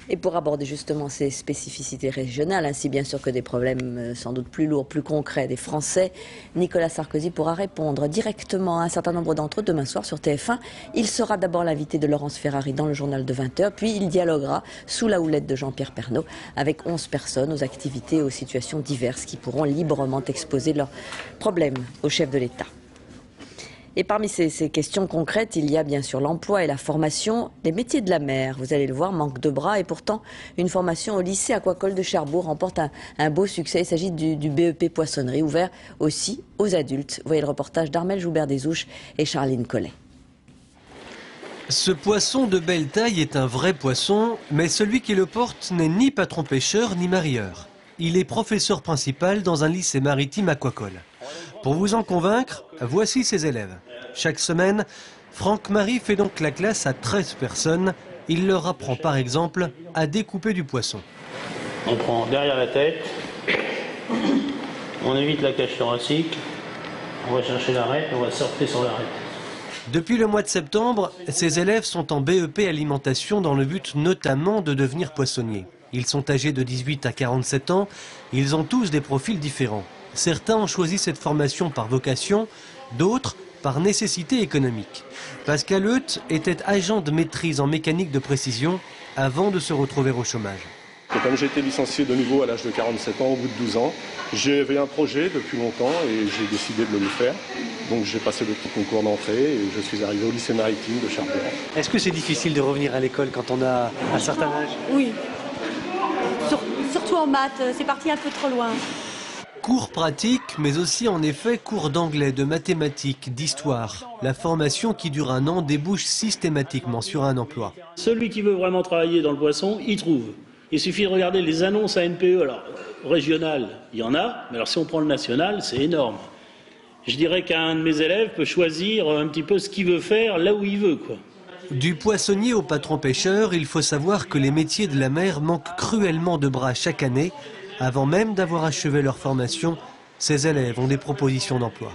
Et pour aborder justement ces spécificités régionales, ainsi bien sûr que des problèmes sans doute plus lourds, plus concrets des Français, Nicolas Sarkozy pourra répondre directement à un certain nombre d'entre eux demain soir sur TF1. Il sera d'abord l'invité de Laurence Ferrari dans le journal de 20h, puis il dialoguera sous la houlette de Jean-Pierre Pernaut avec 11 personnes aux activités et aux situations diverses qui pourront librement exposer leurs problèmes au chef de l'État. Et parmi ces questions concrètes, il y a bien sûr l'emploi et la formation des métiers de la mer. Vous allez le voir, manque de bras et pourtant une formation au lycée aquacole de Cherbourg remporte un beau succès. Il s'agit du BEP poissonnerie, ouvert aussi aux adultes. Voyez le reportage d'Armel Joubert-Desouches et Charline Collet. Ce poisson de belle taille est un vrai poisson, mais celui qui le porte n'est ni patron pêcheur ni marieur. Il est professeur principal dans un lycée maritime aquacole. Pour vous en convaincre, voici ses élèves. Chaque semaine, Franck-Marie fait donc la classe à 13 personnes. Il leur apprend par exemple à découper du poisson. On prend derrière la tête, on évite la cage thoracique, on va chercher l'arête, on va surfer sur l'arête. Depuis le mois de septembre, ces élèves sont en BEP alimentation dans le but notamment de devenir poissonniers. Ils sont âgés de 18 à 47 ans, ils ont tous des profils différents. Certains ont choisi cette formation par vocation, d'autres par nécessité économique. Pascal Heut était agent de maîtrise en mécanique de précision avant de se retrouver au chômage. Et comme j'ai été licencié de nouveau à l'âge de 47 ans, au bout de 12 ans, j'avais un projet depuis longtemps et j'ai décidé de le faire. Donc j'ai passé le petit concours d'entrée et je suis arrivé au lycée maritime de Cherbourg. Est-ce que c'est difficile de revenir à l'école quand on a un certain âge? Oui. Surtout en maths, c'est parti un peu trop loin. Cours pratiques, mais aussi en effet cours d'anglais, de mathématiques, d'histoire. La formation qui dure un an débouche systématiquement sur un emploi. Celui qui veut vraiment travailler dans le poisson, il trouve. Il suffit de regarder les annonces à NPE. Alors, régional, il y en a, mais alors si on prend le national, c'est énorme. Je dirais qu'un de mes élèves peut choisir un petit peu ce qu'il veut faire là où il veut, quoi. Du poissonnier au patron pêcheur, il faut savoir que les métiers de la mer manquent cruellement de bras chaque année. Avant même d'avoir achevé leur formation, ces élèves ont des propositions d'emploi.